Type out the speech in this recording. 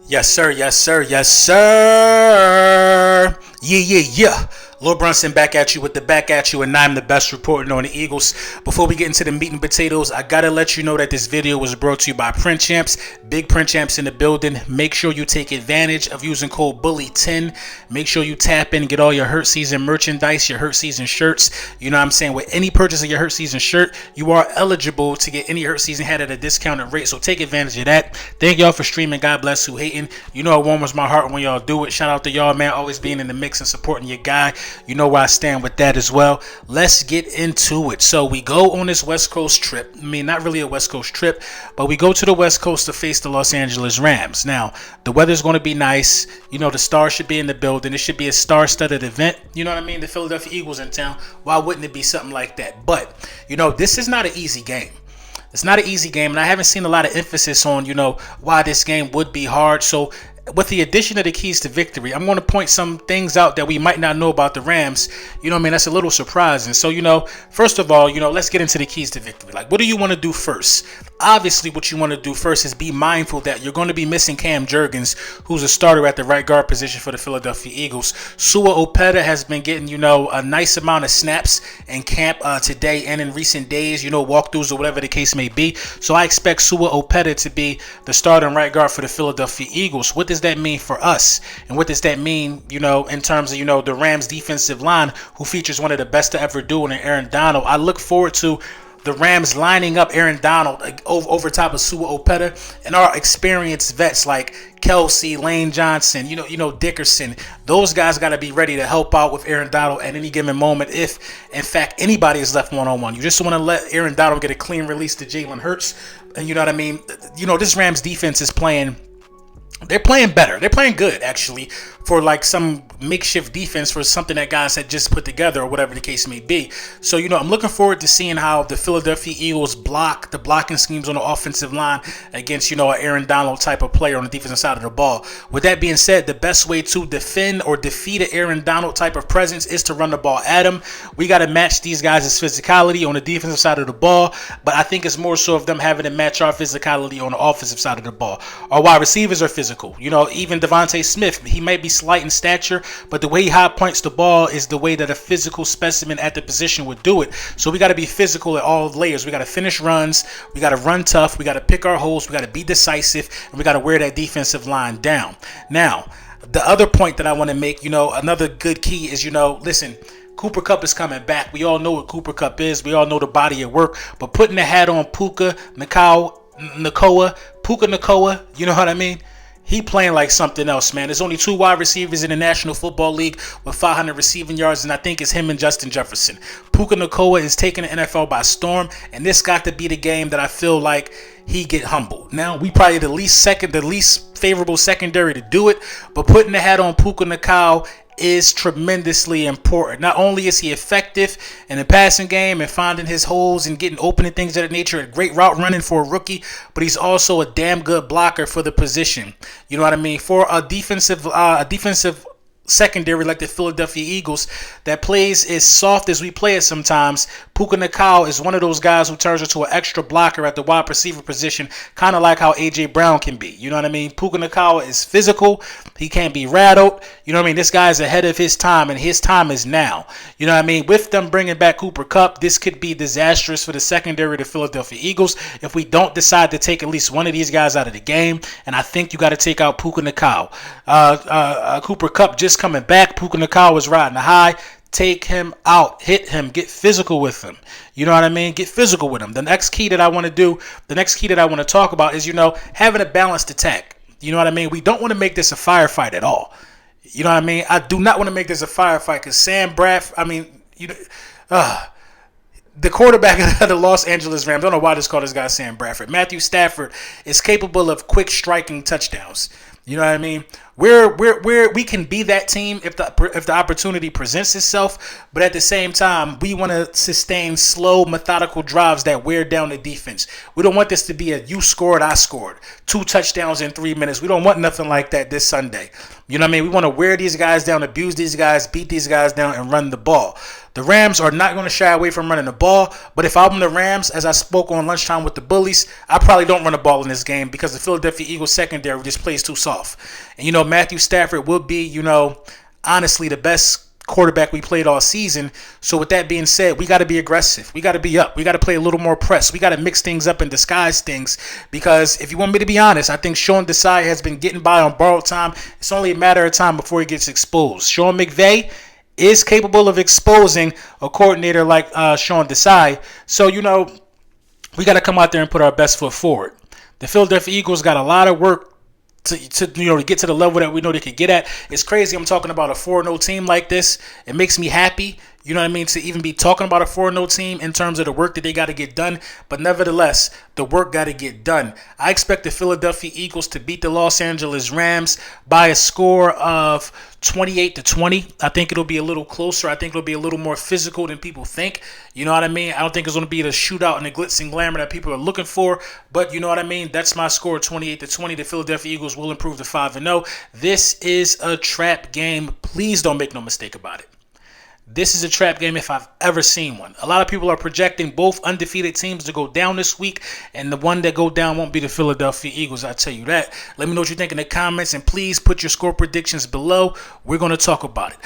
Yes, sir. Yes, sir. Yes, sir. Yeah. Lil Brunson back at you with the back at you, and I'm the best reporting on the Eagles. Before we get into the meat and potatoes, I gotta let you know that this video was brought to you by Print Champs. Big Print Champs in the building. Make sure you take advantage of using code Bully10. Make sure you tap in and get all your Hurt Season merchandise, your Hurt Season shirts. You know what I'm saying? With any purchase of your Hurt Season shirt, you are eligible to get any Hurt Season hat at a discounted rate. So take advantage of that. Thank y'all for streaming. God bless who hating. You know it warms my heart when y'all do it. Shout out to y'all, man. Always being in the mix and supporting your guy. You know where I stand with that as well. Let's get into it. So we go on this West Coast trip. I mean, not really a West Coast trip, but we go to the West Coast to face the Los Angeles Rams. Now, the weather's going to be nice. You know, the stars should be in the building. It should be a star-studded event. You know what I mean? The Philadelphia Eagles in town. Why wouldn't it be something like that? But, you know, this is not an easy game. It's not an easy game, and I haven't seen a lot of emphasis on, you know, why this game would be hard. So with the addition of the keys to victory, I'm going to point some things out that we might not know about the Rams. You know what I mean? That's a little surprising. So, you know, first of all, you know, let's get into the keys to victory. Like, what do you want to do first? Obviously, what you want to do first is be mindful that you're going to be missing Cam Jurgens, who's a starter at the right guard position for the Philadelphia Eagles. Sua Opeta has been getting, you know, a nice amount of snaps in camp today and in recent days, you know, walkthroughs or whatever the case may be. So I expect Sua Opeta to be the starter and right guard for the Philadelphia Eagles. What does that mean for us? And what does that mean, you know, in terms of, you know, the Rams defensive line, who features one of the best to ever do in Aaron Donald? I look forward to the Rams lining up Aaron Donald over top of Sua Opeta and our experienced vets like Kelsey, Lane Johnson, you know Dickerson. Those guys got to be ready to help out with Aaron Donald at any given moment if, in fact, anybody is left one-on-one. You just want to let Aaron Donald get a clean release to Jalen Hurts. And you know what I mean? You know, this Rams defense is playing. They're playing better. They're playing good, actually, for like some makeshift defense for something that guys had just put together or whatever the case may be. So, you know, I'm looking forward to seeing how the Philadelphia Eagles block the blocking schemes on the offensive line against, you know, an Aaron Donald type of player on the defensive side of the ball. With that being said, the best way to defend or defeat an Aaron Donald type of presence is to run the ball at him. We got to match these guys' physicality on the defensive side of the ball, but I think it's more so of them having to match our physicality on the offensive side of the ball. Our wide receivers are physical. You know, even Devontae Smith, he might be slight in stature, but the way he high points the ball is the way that a physical specimen at the position would do it. So we got to be physical at all layers. We got to finish runs. We got to run tough. We got to pick our holes. We got to be decisive, and we got to wear that defensive line down. Now, the other point that I want to make, you know, another good key is, you know, listen, Cooper Kupp is coming back. We all know what Cooper Kupp is. We all know the body of work, but putting the hat on Puka Nacua, you know what I mean? He playing like something else, man. There's only 2 wide receivers in the National Football League with 500 receiving yards, and I think it's him and Justin Jefferson. Puka Nacua is taking the NFL by storm, and this got to be the game that I feel like he get humbled. Now, we probably the least favorable secondary to do it, but putting the hat on Puka Nacua is tremendously important. Not only is he effective in the passing game and finding his holes and getting open and things of that nature, a great route running for a rookie, but he's also a damn good blocker for the position. You know what I mean? For a defensive secondary like the Philadelphia Eagles that plays as soft as we play it sometimes, Puka Nacua is one of those guys who turns into an extra blocker at the wide receiver position, kind of like how A.J. Brown can be. You know what I mean? Puka Nacua is physical. He can't be rattled. You know what I mean? This guy is ahead of his time, and his time is now. You know what I mean? With them bringing back Cooper Kupp, this could be disastrous for the secondary of the Philadelphia Eagles if we don't decide to take at least one of these guys out of the game, and I think you got to take out Puka Nacua. Cooper Kupp just coming back. Puka Nacua was riding a high. Take him out. Hit him. Get physical with him. You know what I mean? Get physical with him. The next key that I want to talk about is, you know, having a balanced attack. You know what I mean? We don't want to make this a firefight at all. You know what I mean? I do not want to make this a firefight because Sam Bradford, I mean, you know, the quarterback of the Los Angeles Rams, I don't know why they call this guy Sam Bradford. Matthew Stafford is capable of quick striking touchdowns. You know what I mean? We can be that team if the opportunity presents itself, but at the same time, we want to sustain slow, methodical drives that wear down the defense. We don't want this to be a you scored, I scored, 2 touchdowns in 3 minutes. We don't want nothing like that this Sunday. You know what I mean? We want to wear these guys down, abuse these guys, beat these guys down, and run the ball. The Rams are not going to shy away from running the ball, but if I'm the Rams, as I spoke on lunchtime with the Bullies, I probably don't run the ball in this game because the Philadelphia Eagles secondary just plays too soft. And, Matthew Stafford will be, honestly the best quarterback we played all season. So with that being said, we got to be aggressive. We got to be up. We got to play a little more press. We got to mix things up and disguise things, because if you want me to be honest, I think Sean Desai has been getting by on borrowed time. It's only a matter of time before he gets exposed. Sean McVay is capable of exposing a coordinator like Sean Desai. So, we got to come out there and put our best foot forward. The Philadelphia Eagles got a lot of work to get to the level that we know they could get at. It's crazy. I'm talking about a 4-0 team like this. It makes me happy, to even be talking about a 4-0 team in terms of the work that they got to get done. But nevertheless, the work got to get done. I expect the Philadelphia Eagles to beat the Los Angeles Rams by a score of 28-20. I think it'll be a little closer. I think it'll be a little more physical than people think. You know what I mean? I don't think it's going to be the shootout and the glitz and glamour that people are looking for. But you know what I mean? That's my score, 28-20. The Philadelphia Eagles will improve to 5-0. This is a trap game. Please don't make no mistake about it. This is a trap game if I've ever seen one. A lot of people are projecting both undefeated teams to go down this week, and the one that go down won't be the Philadelphia Eagles, I tell you that. Let me know what you think in the comments, and please put your score predictions below. We're going to talk about it.